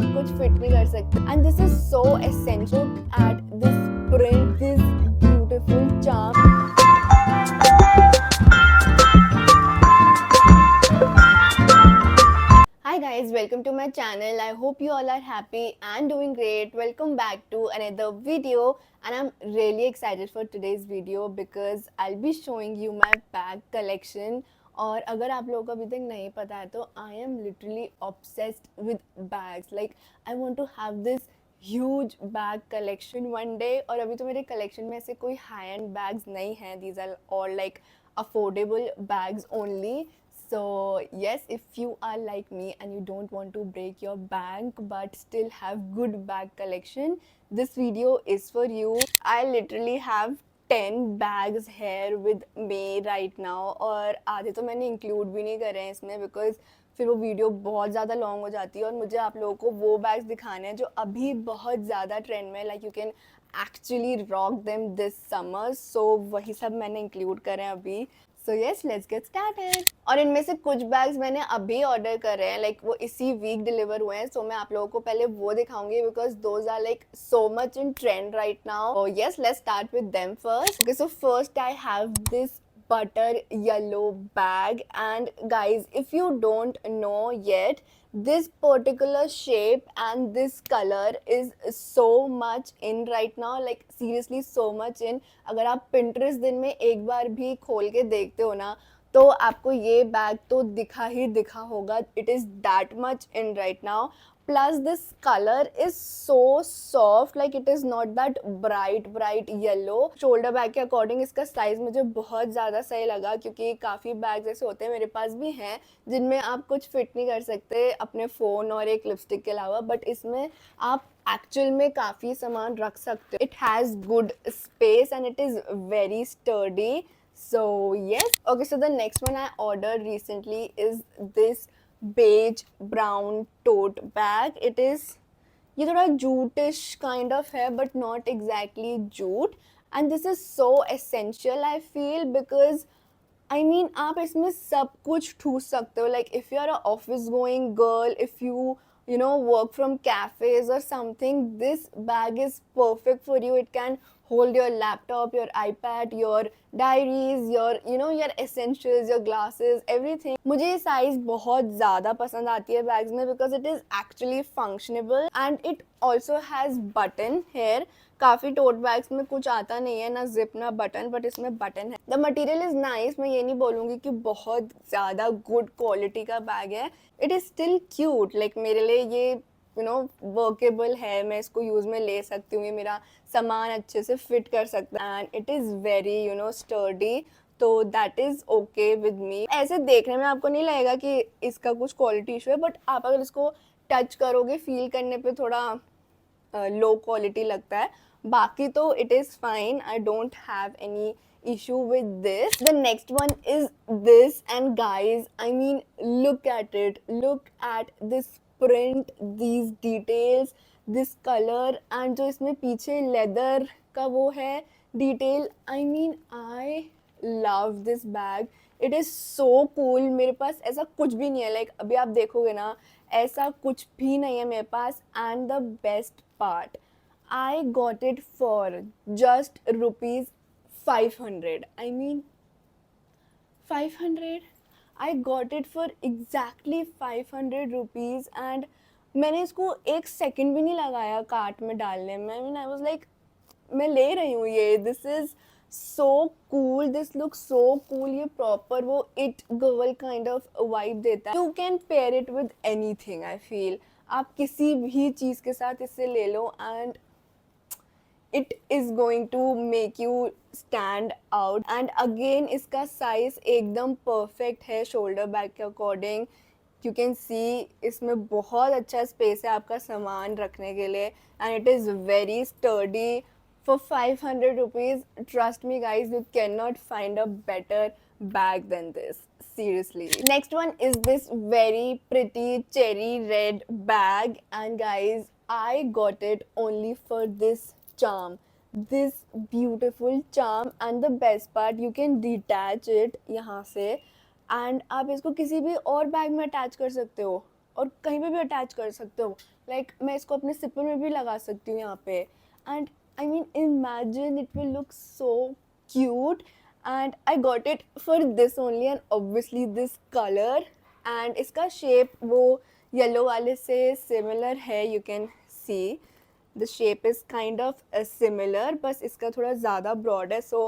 आप कुछ फिट नहीं कर सकते. And this is so essential at this print, this beautiful charm. Hi guys, welcome to my channel. I hope you all are happy and doing great. Welcome back to another video, and I'm really excited for today's video because I'll be showing you my bag collection. और अगर आप लोगों को अभी तक नहीं पता है तो I am literally obsessed with bags. Like I want to have this huge bag collection one day. और अभी तो मेरे कलेक्शन में ऐसे कोई हाई एंड बैग्स नहीं हैं. These are all like affordable bags only. So yes, if you are like me and you don't want to break your bank but still have good bag collection, this video is for you. I literally have 10 bags here with me right now, और आधे तो मैंने include भी नहीं करे हैं इसमें because फिर वो वीडियो बहुत ज़्यादा लॉन्ग हो जाती है और मुझे आप लोगों को वो बैग्स दिखाने हैं जो अभी बहुत ज़्यादा ट्रेंड में, like you can actually rock them this summer. So वही सब मैंने इंक्लूड करें अभी. So yes, let's get started. और इनमें से कुछ बैग्स मैंने अभी ऑर्डर करे हैं, लाइक वो इसी वीक डिलीवर हुए हैं. सो मैं आप लोगों को पहले वो दिखाऊंगी because those are like so much in trend right now. Yes, let's start with them first. Okay, so first I have this butter yellow bag, and guys, if you don't know yet, this particular shape and this color is so much in right now, like seriously so much in. अगर आप Pinterest दिन में एक बार भी खोल के देखते हो ना तो आपको ये बैग तो दिखा ही दिखा होगा. It is that much in right now. Plus this color is so soft, like it is not that bright yellow. Shoulder bag के अकॉर्डिंग इसका साइज मुझे बहुत ज़्यादा सही लगा क्योंकि काफ़ी बैग्स ऐसे होते हैं, मेरे पास भी हैं, जिनमें आप कुछ फिट नहीं कर सकते अपने फ़ोन और एक लिपस्टिक के अलावा, बट इसमें आप एक्चुअल में काफ़ी सामान रख सकते हो. It has good space and it is very sturdy. So yes, okay, so the next one I ordered recently is this beige brown tote bag. It is, ये थोड़ा जूटिश काइंड ऑफ है but not exactly jute. And this is so essential I feel because I mean आप इसमें सब कुछ ठूस सकते हो. Like if you are a office going girl, if you know work from cafes or something, this bag is perfect for you. It can hold your laptop, your iPad, your diaries, your your essentials, your glasses, everything. मुझे ये size बहुत ज़्यादा पसंद आती है bags में because it is actually functionable and it also has button here. काफ़ी tote bags में कुछ आता नहीं है, ना जिप ना बटन, बट इसमें बटन है. The material is nice. मैं ये नहीं बोलूँगी कि बहुत ज़्यादा गुड क्वालिटी का बैग है. It is still cute. Like मेरे लिए ये वर्केबल है, मैं इसको यूज़ में ले सकती हूँ, ये मेरा सामान अच्छे से फिट कर सकता है and it is very sturdy. तो that is okay with me. ऐसे देखने में आपको नहीं लगेगा कि इसका कुछ क्वालिटी इशू है, बट आप अगर इसको टच करोगे, फील करने पे थोड़ा लो क्वालिटी लगता है. बाकी तो it is fine. I don't have any issue with this. The next one is this, and guys, I mean, look at it, look at this print, these details, this color, and जो इसमें पीछे leather का वो है detail. I mean, I love this bag. It is so cool. मेरे पास ऐसा कुछ भी नहीं है. Like अभी आप देखोगे ना, ऐसा कुछ भी नहीं है मेरे पास. And the best part, I got it for just rupees 500. I mean 500. I got it for exactly 500 rupees and मैंने इसको एक सेकंड भी नहीं लगाया कार्ट में डालने में. I mean I was like मैं ले रही हूँ ये. This is so cool. This looks so cool. ये proper वो it girl kind of vibe देता है. You can pair it with anything. I feel आप किसी भी चीज़ के साथ इसे ले लो and it is going to make you stand out. And again इसका size एकदम perfect है शोल्डर बैग के अकॉर्डिंग. You can see इसमें बहुत अच्छा स्पेस है आपका सामान रखने के लिए and it is very sturdy. For 500 rupees, trust me guys, you cannot find a better bag than this. Seriously. Next one is this very pretty cherry red bag, and guys, I got it only for this charm, this beautiful charm. And the best part, you can detach it यहाँ से and आप इसको किसी भी और bag में attach कर सकते हो. और कहीं पे भी अटैच कर सकते हो। लाइक मैं इसको अपने सिपर में भी लगा सकती हूँ यहाँ पे। And I mean imagine it will look so cute and I got it for this only and obviously this colour. And इसका शेप वो येलो वाले से सिमिलर है, you can see the shape is kind of similar, बस इसका थोड़ा ज़्यादा broad है। So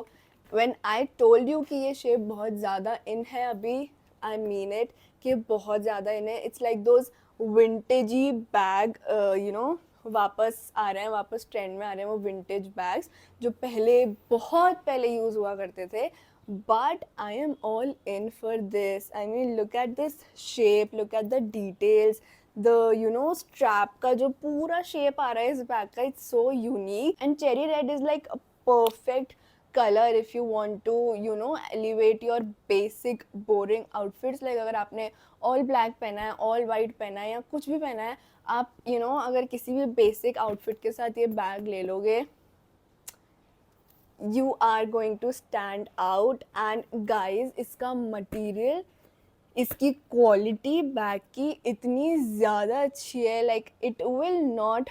when I told you कि ये शेप बहुत ज़्यादा इन है अभी, आई मीन इट कि बहुत ज़्यादा इन है। It's like those vintagey bag, you know, वापस आ रहे हैं, वापस ट्रेंड में आ रहे हैं वो विंटेज बैग्स जो पहले बहुत पहले यूज़ हुआ करते थे। But I am all in for this. I mean look at this shape, look at the details, the you know strap का जो पूरा शेप आ रहा है इस बैग का, it's so unique. And cherry red is like a perfect color if you want to, you know, elevate your basic boring outfits। like अगर आपने all black पहना है, all white पहना है या कुछ भी पहना है, आप you know अगर किसी भी basic outfit के साथ ये बैग ले लोगे, you are going to stand out। and guys इसका material, इसकी क्वालिटी बैग की इतनी ज़्यादा अच्छी है, like it will not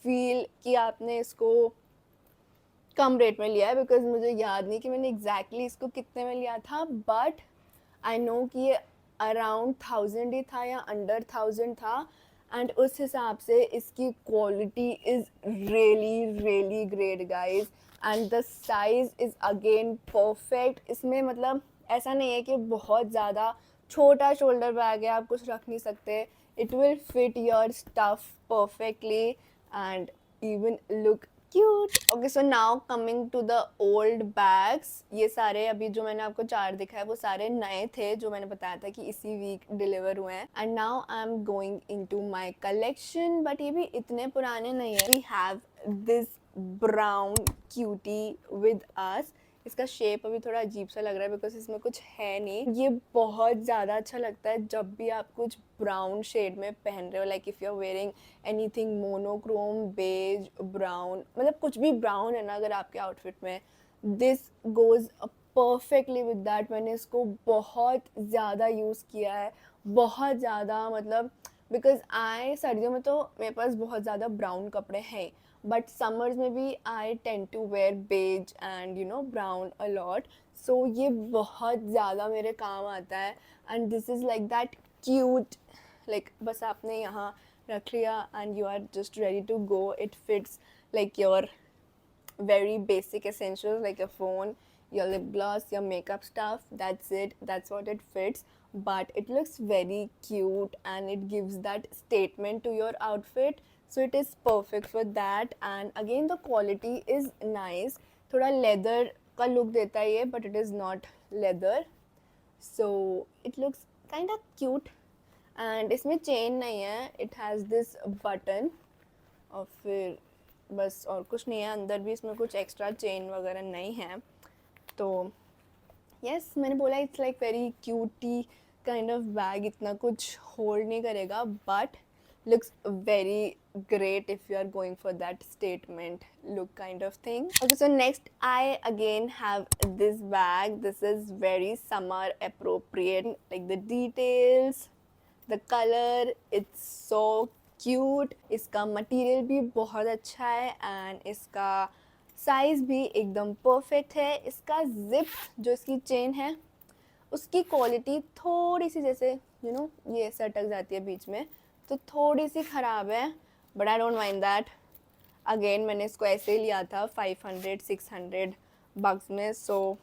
feel कि आपने इसको कम रेट में लिया है, बिकॉज मुझे याद नहीं कि मैंने एग्जैक्टली इसको कितने में लिया था, बट आई नो कि ये अराउंड 1000 ही था या अंडर 1000 था। एंड उस हिसाब से इसकी quality is really really great guys. And the size is again perfect. इसमें मतलब ऐसा नहीं है कि बहुत ज़्यादा छोटा शोल्डर बैग है, आप कुछ रख नहीं सकते। It will fit your stuff perfectly and even look cute। okay so now coming to the old bags, ये सारे अभी जो मैंने आपको 4 दिखाए वो सारे नए थे जो मैंने बताया था कि इसी वीक डिलीवर हुए हैं। And now I am going into my collection, but ये भी इतने पुराने नहीं है। We have this brown cutie with us. इसका शेप अभी थोड़ा अजीब सा लग रहा है बिकॉज इसमें कुछ है नहीं। ये बहुत ज़्यादा अच्छा लगता है जब भी आप कुछ ब्राउन शेड में पहन रहे हो, like if you are wearing anything monochrome beige brown, मतलब कुछ भी ब्राउन है ना अगर आपके आउटफिट में, this goes perfectly with that. मैंने इसको बहुत ज़्यादा यूज़ किया है, बहुत ज़्यादा, मतलब बिकॉज सर्दियों में तो मेरे पास बहुत ज़्यादा ब्राउन कपड़े हैं, बट समर्स में भी I tend to wear beige and you know brown a lot. So ये बहुत ज़्यादा मेरे काम आता है। And this is like that cute, like बस आपने यहाँ रख लिया and you are just ready to go. It fits like your very basic essentials like your phone, your lip gloss, your makeup stuff. That's it, that's what it fits, but it looks very cute and it gives that statement to your outfit, so it is perfect for that। and again the quality is nice, थोड़ा leather का look देता है ये, but it is not leather, so it looks kind of cute। and इसमें chain नहीं है, it has this button, और फिर बस और कुछ नहीं है। अंदर भी इसमें कुछ एक्स्ट्रा चेन वगैरह नहीं है। तो यस, मैंने बोला it's like very cutie kind of bag, इतना कुछ होल्ड नहीं करेगा, but looks very great if you are going for that statement look kind of thing। okay so next I again have this bag। this is very summer appropriate, like the details, the color, it's so cute. इसका material भी बहुत अच्छा है and इसका size भी एकदम perfect है। इसका जिप जो इसकी चेन है उसकी क्वालिटी थोड़ी सी, जैसे यू नो ये सटक जाती है बीच में, तो थोड़ी सी ख़राब है, but I don't mind that. Again मैंने इसको ऐसे ही लिया था 500-600 बक्स में, सो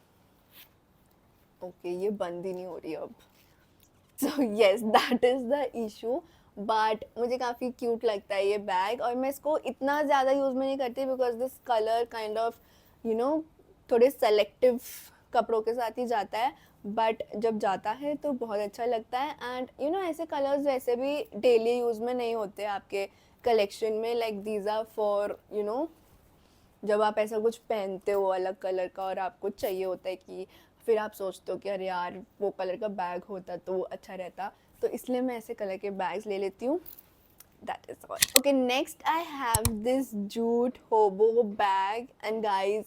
ओके ये बंद ही नहीं हो रही अब। So yes that is the issue, but मुझे काफ़ी क्यूट लगता है ये बैग। और मैं इसको इतना ज़्यादा यूज़ में नहीं करती because this colour kind of you know थोड़े सेलेक्टिव कपड़ों के साथ ही जाता है, बट जब जाता है तो बहुत अच्छा लगता है। एंड यू नो ऐसे कलर्स वैसे भी डेली यूज़ में नहीं होते आपके कलेक्शन में, like these are for you know जब आप ऐसा कुछ पहनते हो अलग कलर का और आपको चाहिए होता है कि फिर आप सोचते हो कि अरे यार वो कलर का बैग होता तो अच्छा रहता, तो इसलिए मैं ऐसे कलर के बैग्स ले लेती हूँ। That is all. Okay next I have this jute hobo bag and guys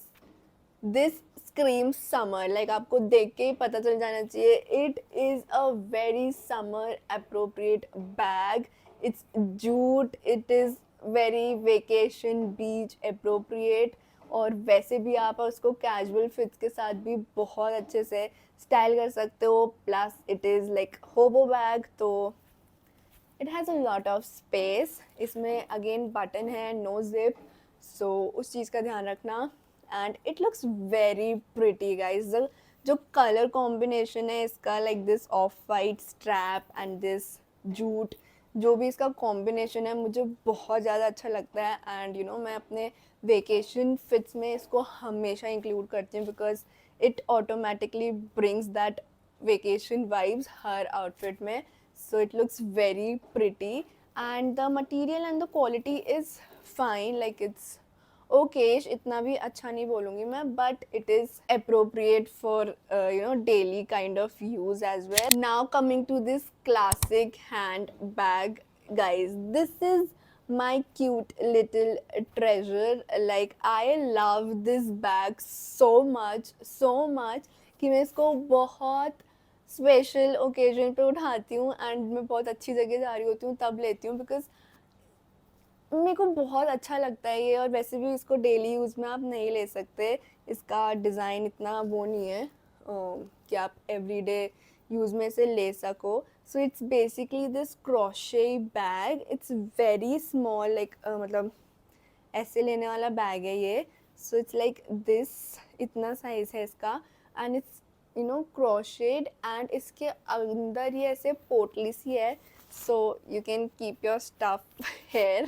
this scream summer, like आपको देख के ही पता चल जाना चाहिए it is a very summer appropriate bag. It's jute, it is very vacation beach appropriate. और वैसे भी आप उसको कैजुअल फिट्स के साथ भी बहुत अच्छे से स्टाइल कर सकते हो. प्लस इट इज़ लाइक होबो बैग, तो it has a lot of space. इसमें अगेन बटन है, नो जिप, सो उस चीज़ का ध्यान रखना. And it looks very pretty guys. जो कलर कॉम्बिनेशन है इसका, like this of white strap and this jute, जो भी इसका कॉम्बिनेशन है मुझे बहुत ज़्यादा अच्छा लगता है. एंड यू नो मैं अपने वेकेशन फिट्स में इसको हमेशा इंक्लूड करती हूँ because it automatically brings that vacation vibes her outfit में. So it looks very pretty, and the material and the quality is fine, like it's okay. इतना भी अच्छा नहीं बोलूँगी मैं, but it is appropriate for daily kind of use as well. Now coming to this classic handbag, guys, this is my cute little treasure. Like I love this bag so much कि मैं इसको बहुत special occasion पे उठाती हूँ and मैं बहुत अच्छी जगह जा रही होती हूँ तब लेती हूँ बिकॉज मेरे को बहुत अच्छा लगता है ये. और वैसे भी इसको डेली यूज़ में आप नहीं ले सकते, इसका डिज़ाइन इतना वो नहीं है कि आप एवरीडे यूज़ में से ले सको. So it's basically this crochet bag. It's very small, like मतलब ऐसे लेने वाला बैग है ये. सो इट्स लाइक दिस, इतना साइज़ है इसका. एंड इट्स क्रोशेड एंड इसके अंदर ये ऐसे पोटली सी है, so you can keep your stuff here.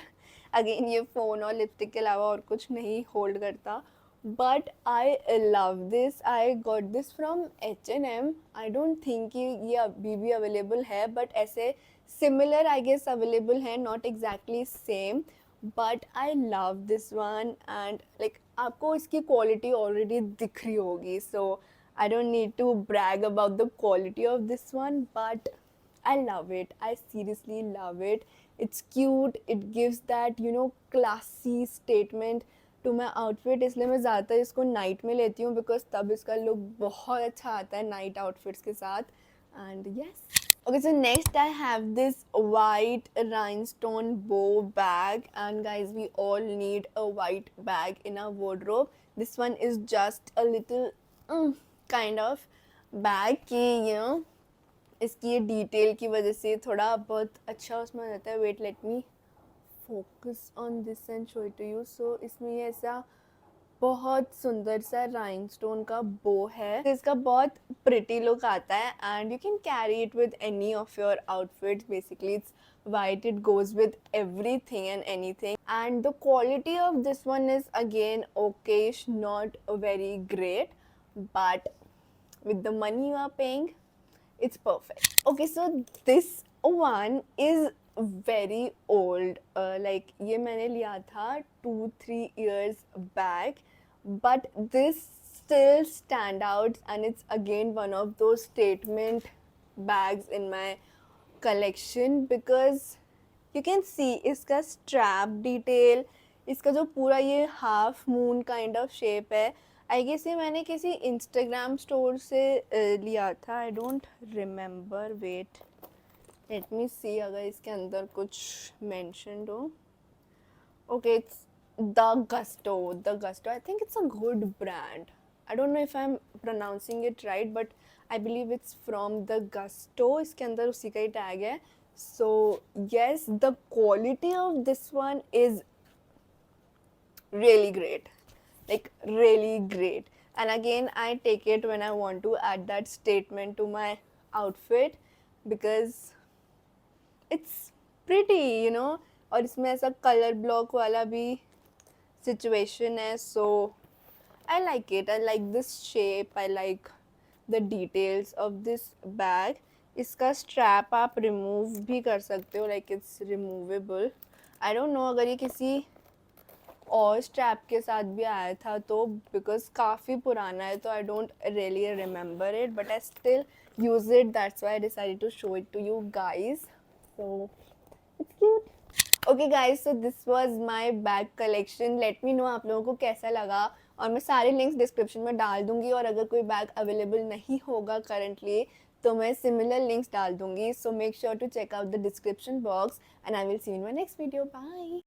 Again ये फ़ोन और लिपस्टिक के अलावा और कुछ नहीं होल्ड करता. But I love this. I got this from H&M. I don't think कि ये अभी भी अवेलेबल है, बट ऐसे सिमिलर आई गेस अवेलेबल है, not exactly same. But I love this one and like आपको इसकी क्वालिटी ऑलरेडी दिख रही होगी, सो I don't need to brag about the quality of this one, but I love it. I seriously love it. It's cute. It gives that, classy statement to my outfit. इसलिए मैं ज़्यादातर इसको night में लेती हूँ बिकॉज तब इसका look बहुत अच्छा आता है नाइट आउटफिट्स के साथ. And yes. Okay, so next I have this white rhinestone bow bag, and guys, we all need a white bag in our wardrobe. This one is just a little kind of bag कि इसकी ये detail की वजह से थोड़ा बहुत अच्छा उसमें रहता है. Wait, let me focus on this and show it to you. So इसमें ये ऐसा बहुत सुंदर सा राइनस्टोन का बो है. इसका बहुत प्रिटी लुक आता है and you can carry it with any of your outfits. Basically it's white, it goes with everything and anything, and the quality of this one is again okayish, not very great, but with the money you are paying, it's perfect. Okay, so this one is very old. Like ये मैंने लिया था 2-3 years back, but this still stand out and it's again one of those statement bags in my collection because you can see इसका strap detail, इसका जो पूरा ये half moon kind of shape है. आई गेस ये मैंने किसी Instagram store से लिया था. I don't remember. Wait, let me see अगर इसके अंदर कुछ मेंशन्ड हो. Okay, it's the Gusto. I think it's a good brand. I don't know if I'm pronouncing it right, but I believe it's from the Gusto. इसके अंदर उसी का ही tag है. So yes, the quality of this one is really great, like really great. And again, I take it when I want to add that statement to my outfit because it's pretty, और इसमें ऐसा colour block वाला भी situation है. So I like it. I like this shape. I like the details of this bag. इसका strap आप remove भी कर सकते हो, like it's removable. I don't know अगर ये किसी और strap के साथ भी आया था तो, because काफ़ी पुराना है तो I don't really remember it, but I still use it. That's why I decided to show it to you guys. So it's cute. Okay guys, so this was my bag collection. Let me know आप लोगों को कैसा लगा और मैं सारे links description में डाल दूंगी, और अगर कोई बैग अवेलेबल नहीं होगा करंटली तो मैं सिमिलर लिंक्स डाल दूंगी. So make sure to check out the description box and I will see you in my next video. Bye.